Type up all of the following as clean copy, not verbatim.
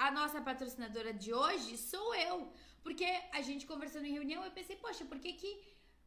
a nossa patrocinadora de hoje sou eu. Porque a gente conversando em reunião, eu pensei, poxa, por que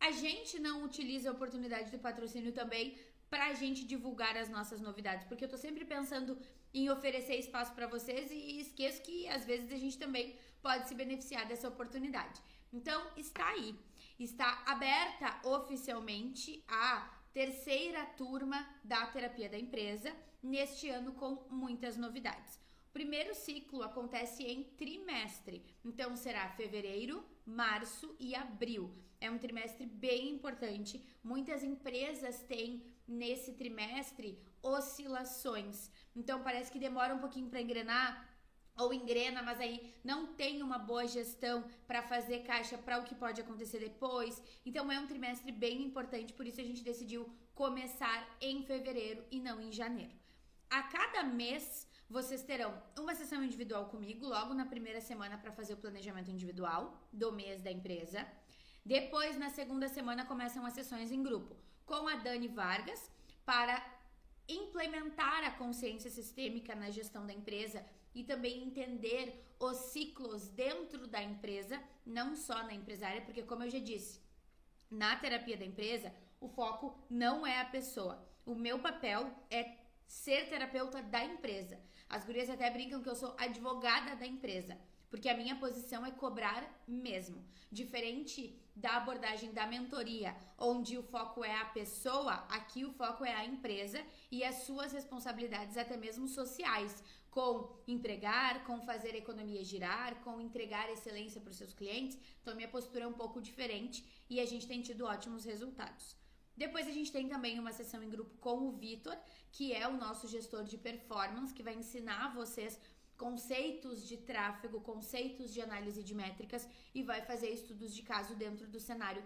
a gente não utiliza a oportunidade do patrocínio também pra gente divulgar as nossas novidades? Porque eu tô sempre pensando em oferecer espaço pra vocês e esqueço que às vezes a gente também pode se beneficiar dessa oportunidade. Então, está aí. Está aberta oficialmente a terceira turma da terapia da empresa, neste ano com muitas novidades. O primeiro ciclo acontece em trimestre, então será fevereiro, março e abril. É um trimestre bem importante. Muitas empresas têm nesse trimestre oscilações, então parece que demora um pouquinho para engrenar, ou engrena, mas aí não tem uma boa gestão para fazer caixa para o que pode acontecer depois. Então é um trimestre bem importante, por isso a gente decidiu começar em fevereiro e não em janeiro. A cada mês vocês terão uma sessão individual comigo, logo na primeira semana para fazer o planejamento individual do mês da empresa. Depois, na segunda semana, começam as sessões em grupo com a Dani Vargas para implementar a consciência sistêmica na gestão da empresa e também entender os ciclos dentro da empresa, não só na empresária, porque como eu já disse, na terapia da empresa, o foco não é a pessoa. O meu papel é ser terapeuta da empresa. As gurias até brincam que eu sou advogada da empresa, porque a minha posição é cobrar mesmo. Diferente da abordagem da mentoria, onde o foco é a pessoa, aqui o foco é a empresa e as suas responsabilidades até mesmo sociais, com empregar, com fazer a economia girar, com entregar excelência para os seus clientes. Então minha postura é um pouco diferente e a gente tem tido ótimos resultados. Depois a gente tem também uma sessão em grupo com o Vitor, que é o nosso gestor de performance, que vai ensinar vocês conceitos de tráfego, conceitos de análise de métricas e vai fazer estudos de caso dentro do cenário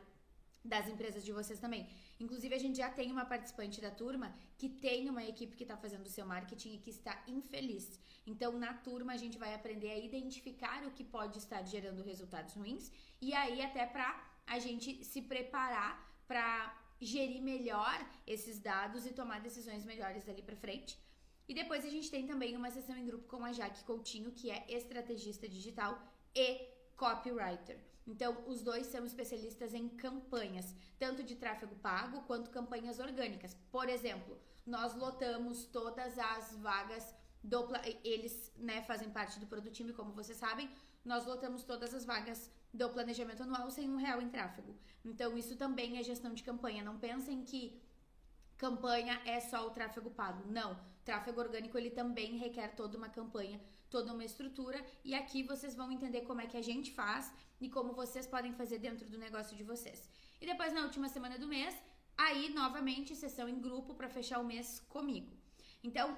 das empresas de vocês também. Inclusive, a gente já tem uma participante da turma que tem uma equipe que está fazendo o seu marketing e que está infeliz. Então, na turma, a gente vai aprender a identificar o que pode estar gerando resultados ruins e aí até para a gente se preparar para gerir melhor esses dados e tomar decisões melhores dali para frente. E depois a gente tem também uma sessão em grupo com a Jaque Coutinho, que é estrategista digital e copywriter. Então, os dois são especialistas em campanhas, tanto de tráfego pago quanto campanhas orgânicas. Por exemplo, nós lotamos todas as vagas eles, né, fazem parte do Produtime, como vocês sabem, nós lotamos todas as vagas do planejamento anual sem R$1 em tráfego. Então, isso também é gestão de campanha. Não pensem que campanha é só o tráfego pago. Não, tráfego orgânico ele também requer toda uma campanha, toda uma estrutura e aqui vocês vão entender como é que a gente faz e como vocês podem fazer dentro do negócio de vocês. E depois na última semana do mês, aí novamente sessão em grupo para fechar o mês comigo. Então,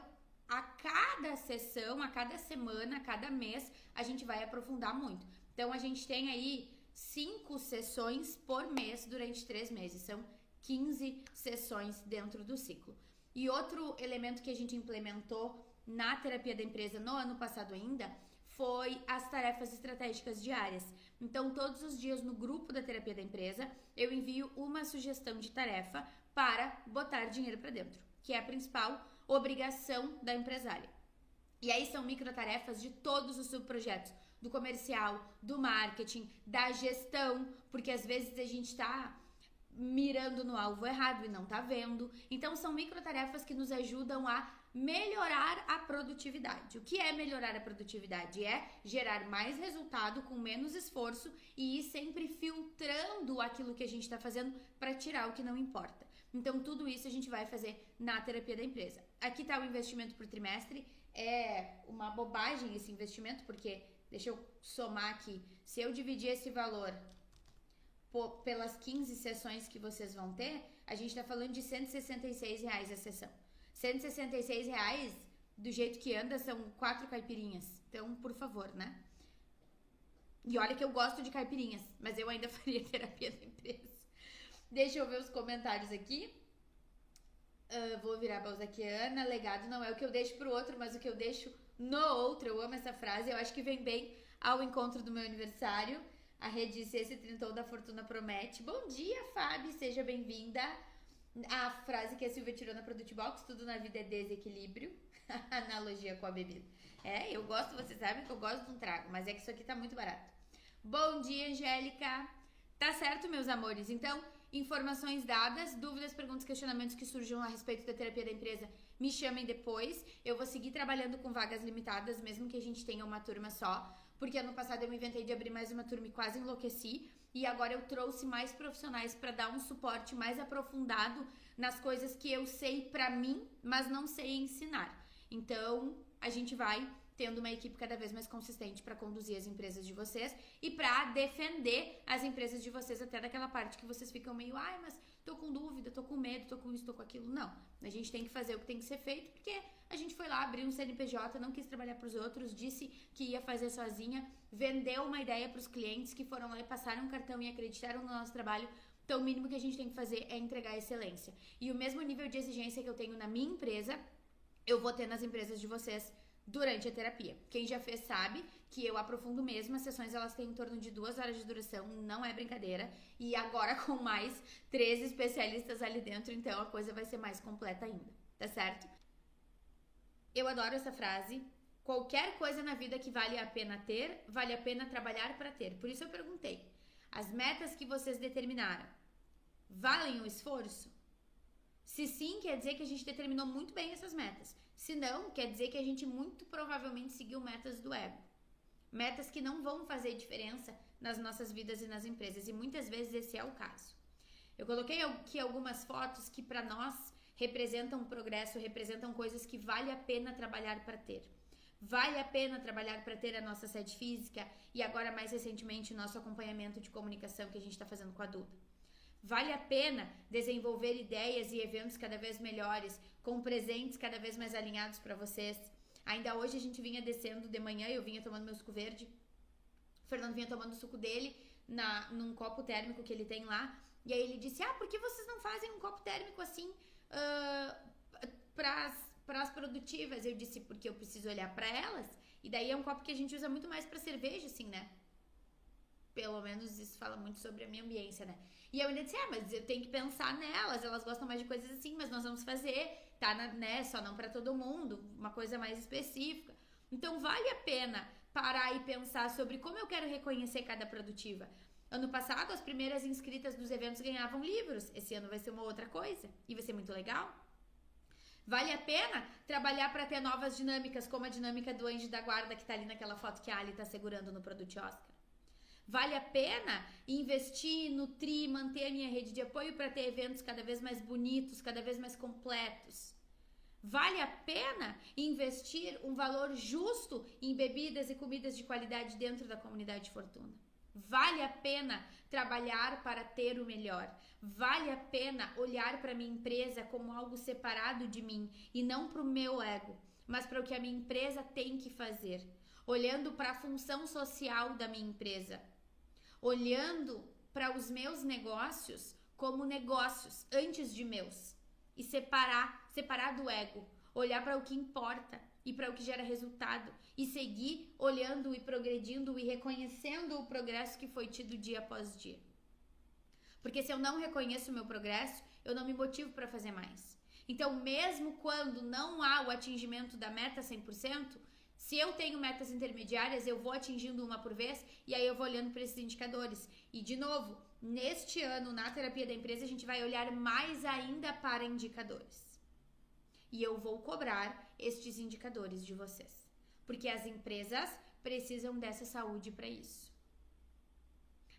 a cada sessão, a cada semana, a cada mês, a gente vai aprofundar muito. Então, a gente tem aí 5 sessões por mês durante 3 meses. São 15 sessões dentro do ciclo. E outro elemento que a gente implementou na terapia da empresa no ano passado ainda foi as tarefas estratégicas diárias. Então, todos os dias no grupo da terapia da empresa, eu envio uma sugestão de tarefa para botar dinheiro para dentro, que é a principal obrigação da empresária. E aí são microtarefas de todos os subprojetos, do comercial, do marketing, da gestão, porque às vezes a gente está mirando no alvo errado e não tá vendo. Então são microtarefas que nos ajudam a melhorar a produtividade. O que é melhorar a produtividade? É gerar mais resultado com menos esforço e ir sempre filtrando aquilo que a gente está fazendo para tirar o que não importa. Então tudo isso a gente vai fazer na terapia da empresa. Aqui tá o investimento por trimestre. É uma bobagem esse investimento, porque deixa eu somar aqui. Se eu dividir esse valor pelas 15 sessões que vocês vão ter, a gente tá falando de R$166 a sessão. R$166, do jeito que anda, são 4 caipirinhas. Então, por favor, né? E olha que eu gosto de caipirinhas, mas eu ainda faria terapia da empresa. Deixa eu ver os comentários aqui. Vou virar balzaquiana. Legado não é o que eu deixo pro outro, mas o que eu deixo no outro. Eu amo essa frase, eu acho que vem bem ao encontro do meu aniversário. A Rê disse, esse trintou da fortuna promete. Bom dia, Fábio, seja bem-vinda. A frase que a Silvia tirou na Product Box, tudo na vida é desequilíbrio. Analogia com a bebida. É, eu gosto, vocês sabem que eu gosto de um trago, mas é que isso aqui tá muito barato. Bom dia, Angélica. Tá certo, meus amores. Então, informações dadas, dúvidas, perguntas, questionamentos que surjam a respeito da terapia da empresa, me chamem depois. Eu vou seguir trabalhando com vagas limitadas, mesmo que a gente tenha uma turma só, porque ano passado eu me inventei de abrir mais uma turma e quase enlouqueci. E agora eu trouxe mais profissionais para dar um suporte mais aprofundado nas coisas que eu sei pra mim, mas não sei ensinar. Então, a gente vai tendo uma equipe cada vez mais consistente para conduzir as empresas de vocês e para defender as empresas de vocês até daquela parte que vocês ficam meio, ai, mas tô com dúvida, tô com medo, tô com isso, tô com aquilo. Não, a gente tem que fazer o que tem que ser feito, porque a gente foi lá, abriu um CNPJ, não quis trabalhar pros outros, disse que ia fazer sozinha, vendeu uma ideia pros clientes que foram lá e passaram um cartão e acreditaram no nosso trabalho. Então, o mínimo que a gente tem que fazer é entregar excelência. E o mesmo nível de exigência que eu tenho na minha empresa, eu vou ter nas empresas de vocês durante a terapia. Quem já fez sabe que eu aprofundo mesmo. As sessões elas têm em torno de 2 horas de duração, não é brincadeira. E agora com mais 3 especialistas ali dentro, então a coisa vai ser mais completa ainda, tá certo? Eu adoro essa frase. Qualquer coisa na vida que vale a pena ter, vale a pena trabalhar para ter. Por isso eu perguntei, as metas que vocês determinaram, valem o esforço? Se sim, quer dizer que a gente determinou muito bem essas metas. Se não, quer dizer que a gente muito provavelmente seguiu metas do ego. Metas que não vão fazer diferença nas nossas vidas e nas empresas. E muitas vezes esse é o caso. Eu coloquei aqui algumas fotos que para nós representam progresso, representam coisas que vale a pena trabalhar para ter. Vale a pena trabalhar para ter a nossa sede física e agora mais recentemente o nosso acompanhamento de comunicação que a gente está fazendo com a Duda. Vale a pena desenvolver ideias e eventos cada vez melhores, com presentes cada vez mais alinhados para vocês. Ainda hoje a gente vinha descendo de manhã, eu vinha tomando meu suco verde, o Fernando vinha tomando o suco dele num copo térmico que ele tem lá, e aí ele disse, por que vocês não fazem um copo térmico assim para as produtivas? Eu disse, porque eu preciso olhar para elas, e daí é um copo que a gente usa muito mais para cerveja, assim, né? Pelo menos isso fala muito sobre a minha ambiência, né? E eu ainda disse, mas eu tenho que pensar nelas, elas gostam mais de coisas assim, mas nós vamos fazer, tá, né? Só não pra todo mundo, uma coisa mais específica. Então vale a pena parar e pensar sobre como eu quero reconhecer cada produtiva. Ano passado, as primeiras inscritas dos eventos ganhavam livros. Esse ano vai ser uma outra coisa e vai ser muito legal. Vale a pena trabalhar para ter novas dinâmicas, como a dinâmica do anjo da guarda que tá ali naquela foto que a Ali tá segurando no Produto Oscar. Vale a pena investir, nutrir, manter a minha rede de apoio para ter eventos cada vez mais bonitos, cada vez mais completos. Vale a pena investir um valor justo em bebidas e comidas de qualidade dentro da comunidade Fortuna. Vale a pena trabalhar para ter o melhor. Vale a pena olhar para a minha empresa como algo separado de mim e não para o meu ego, mas para o que a minha empresa tem que fazer. Olhando para a função social da minha empresa. Olhando para os meus negócios como negócios antes de meus. E separar do ego. Olhar para o que importa e para o que gera resultado. E seguir olhando e progredindo e reconhecendo o progresso que foi tido dia após dia. Porque se eu não reconheço o meu progresso, eu não me motivo para fazer mais. Então, mesmo quando não há o atingimento da meta 100%, se eu tenho metas intermediárias, eu vou atingindo uma por vez e aí eu vou olhando para esses indicadores. E, de novo, neste ano, na terapia da empresa, a gente vai olhar mais ainda para indicadores. E eu vou cobrar estes indicadores de vocês. Porque as empresas precisam dessa saúde para isso.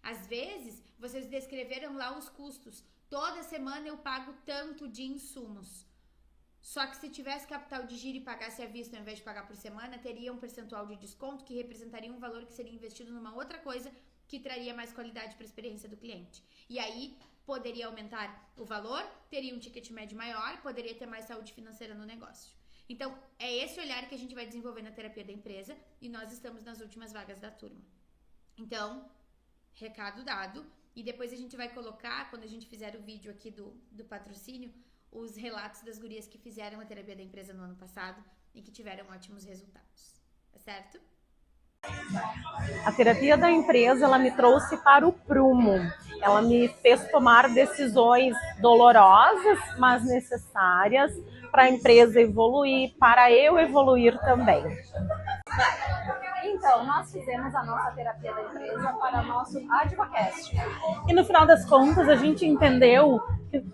Às vezes, vocês descreveram lá os custos. Toda semana eu pago tanto de insumos. Só que se tivesse capital de giro e pagasse à vista ao invés de pagar por semana, teria um percentual de desconto que representaria um valor que seria investido numa outra coisa que traria mais qualidade para a experiência do cliente. E aí poderia aumentar o valor, teria um ticket médio maior, poderia ter mais saúde financeira no negócio. Então, é esse olhar que a gente vai desenvolver na terapia da empresa e nós estamos nas últimas vagas da turma. Então, recado dado. E depois a gente vai colocar, quando a gente fizer o vídeo aqui do patrocínio, os relatos das gurias que fizeram a terapia da empresa no ano passado e que tiveram ótimos resultados, tá certo? A terapia da empresa, ela me trouxe para o prumo. Ela me fez tomar decisões dolorosas, mas necessárias para a empresa evoluir, para eu evoluir também. Então, nós fizemos a nossa terapia da empresa para o nosso Advocast. E no final das contas, a gente entendeu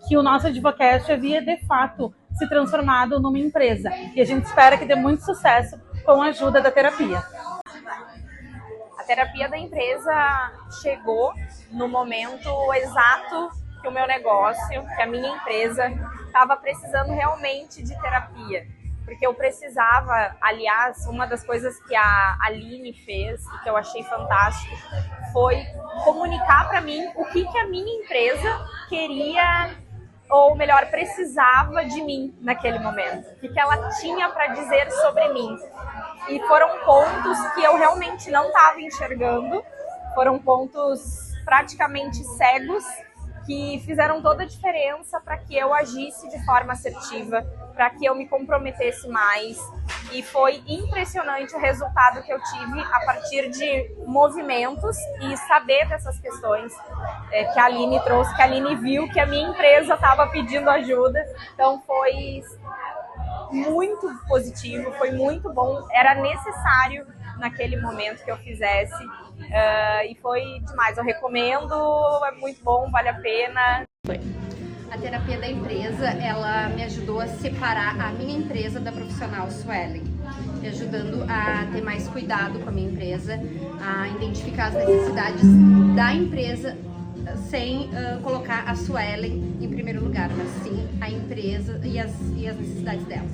que o nosso Advocast havia, de fato, se transformado numa empresa. E a gente espera que dê muito sucesso com a ajuda da terapia. A terapia da empresa chegou no momento exato que o meu negócio, que a minha empresa, estava precisando realmente de terapia. Porque eu precisava, aliás, uma das coisas que a Aline fez e que eu achei fantástico foi comunicar para mim o que a minha empresa queria, ou melhor, precisava de mim naquele momento. O que ela tinha para dizer sobre mim. E foram pontos que eu realmente não estava enxergando, foram pontos praticamente cegos, que fizeram toda a diferença para que eu agisse de forma assertiva, para que eu me comprometesse mais. E foi impressionante o resultado que eu tive a partir de movimentos e saber dessas questões que a Aline trouxe, que a Aline viu que a minha empresa estava pedindo ajuda. Então foi muito positivo, foi muito bom, era necessário naquele momento que eu fizesse. E foi demais, eu recomendo, é muito bom, vale a pena. A terapia da empresa, ela me ajudou a separar a minha empresa da profissional Suelen, me ajudando a ter mais cuidado com a minha empresa, a identificar as necessidades da empresa sem colocar a Suelen em primeiro lugar, mas sim a empresa e as necessidades dela.